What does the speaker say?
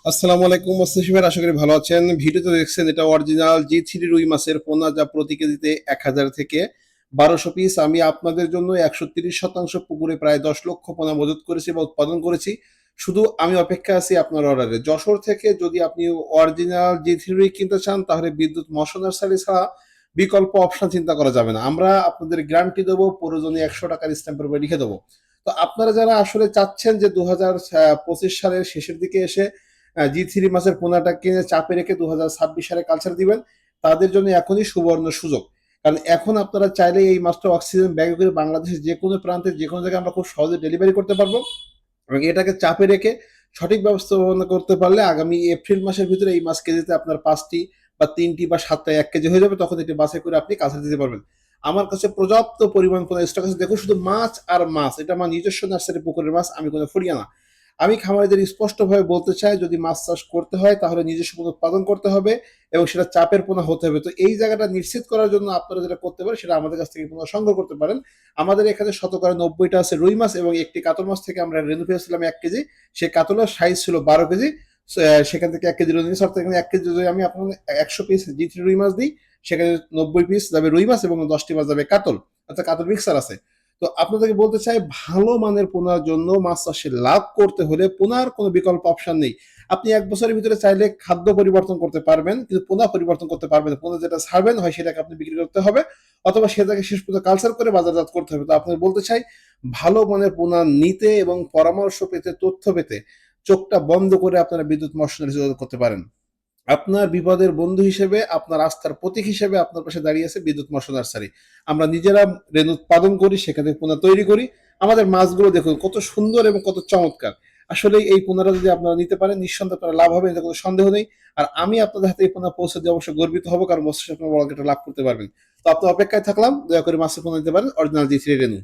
আসসালামু আলাইকুম মোস্তাফিজ ভাই, আশা করি ভালো আছেন। ভিডিওতে দেখছেন এটা অরিজিনাল জি3 রুই মাছের পোনা, যা প্রতি কেজিতে 1000 থেকে 1200 পিস। আমি আপনাদের জন্য 130% পুকুরে প্রায় 10 লক্ষ পোনা মজুত করেছি বা উৎপাদন করেছি। শুধু আমি অপেক্ষা আছি আপনার অর্ডারে। যশোর থেকে যদি আপনি অরিজিনাল জি3 রুই কিনতে চান, তাহলে বিদ্যুৎ মশন নার্সারি ছাড়া বিকল্প অপশন চিন্তা করা যাবে না। আমরা আপনাদের গ্যারান্টি দেবো, প্রয়োজনে 100 টাকার স্ট্যাম্পের উপর লিখে দেবো। তো আপনারা যারা আসলে চাচ্ছেন যে 2025 সালের শেষের দিকে এসে জি3 মাসের পোনাটা কিনে চাপে রেখে 2026 সালে কালচার দিবেন, তাদের জন্য এখনই সুবর্ণ সুযোগ। কারণ এখন আপনারা চাইলে এই মাছটা অক্সিজেন ব্যাগে করে বাংলাদেশের যে কোনো প্রান্তে যে কোনো জায়গায় আমরা খুব সহজে ডেলিভারি করতে পারবো, এবং এটাকে চাপে রেখে সঠিক ব্যবস্থাপনা করতে পারলে আগামী এপ্রিল মাসের ভিতরে এই মাছ কেজিতে আপনার 5টি বা 3টি বা 7টায় 1 কেজি হয়ে যাবে। তখন এটি বাছাই করে আপনি কাছে দিতে পারবেন। আমার কাছে পর্যাপ্ত পরিমাণ কোনো স্টক আছে। দেখো, শুধু মাছ আর মাছ, এটা আমার নিজস্ব নার্সারি পুকুরের মাছ, আমি কোনো ফরিয়া না। আমি খামারিদের স্পষ্টভাবে বলতে চাই, যদি মাছ চাষ করতে হয় তাহলে নিজস্ব পোনা উৎপাদন করতে হবে এবং সেটা চাপের পোনা হতে হবে। তো এই জায়গাটা নিশ্চিত করার জন্য আপনারা যেটা করতে পারেন, সেটা আমাদের কাছ থেকে পোনা সংগ্রহ করতে পারেন। আমাদের এখানে শতকরা 90টা আছে রুই মাছ এবং একটি কাতল মাছ থেকে আমরা রেনু পেয়েছিলাম 1 কেজি। সেই কাতলের সাইজ ছিল 12 কেজি। সেখান থেকে 1 কেজি রেনু নিয়েছি, অর্থাৎ এখানে 1 কেজি যদি আমি আপনার 100 পিস জি3 রুই মাছ দিই, সেখানে 90 পিস যাবে রুই মাছ এবং 10টি মাছ যাবে কাতল, অর্থাৎ কাতল মিক্সার আছে। তো আপনাদেরকে বলতে চাই, ভালো মানের পোনার জন্য মাছ চাষে লাভ করতে হলে পোনার কোনো বিকল্প অপশন নেই। আপনি 1 বছরের ভিতরে চাইলে খাদ্য পরিবর্তন করতে পারবেন, কিন্তু পোনা পরিবর্তন করতে পারবেন না। পোনা যেটা ছাড়বেন হয় সেটাকে আপনি বিক্রি করতে হবে, অথবা সেটাকে শেষ পর্যন্ত কালচার করে বাজারজাত করতে হবে। তো আপনাকে বলতে চাই, ভালো মানের পোনা নিতে এবং পরামর্শ পেতে, তথ্য পেতে চোখটা বন্ধ করে আপনারা বিদ্যুৎ মশনারি যোগাযোগ করতে পারেন। আপনার বিপদের বন্ধু হিসেবে, আপনার আস্থার প্রতীক হিসেবে আপনার পাশে দাঁড়িয়ে আছে বিদ্যুৎ মৎস্য নার্সারি। আমরা নিজেরা রেণু উৎপাদন করি, সেখানে পোনা তৈরি করি। আমাদের মাছগুলো দেখুন কত সুন্দর এবং কত চমৎকার। আসলে এই পোনাটা যদি আপনারা নিতে পারেন, নিঃসন্দেহে আপনারা লাভ হবে, এতে কোনো সন্দেহ নেই। আর আমি আপনাদের হাতে এই পোনা পৌঁছে দিয়ে অবশ্যই গর্বিত হব, কারণ মৎস্য আপনার বড় একটা লাভ করতে পারবেন। তো আপনার অপেক্ষায় থাকলাম, দয়া করে মাছের পোনা নিতে পারেন অরিজিনাল জি3 রেণু।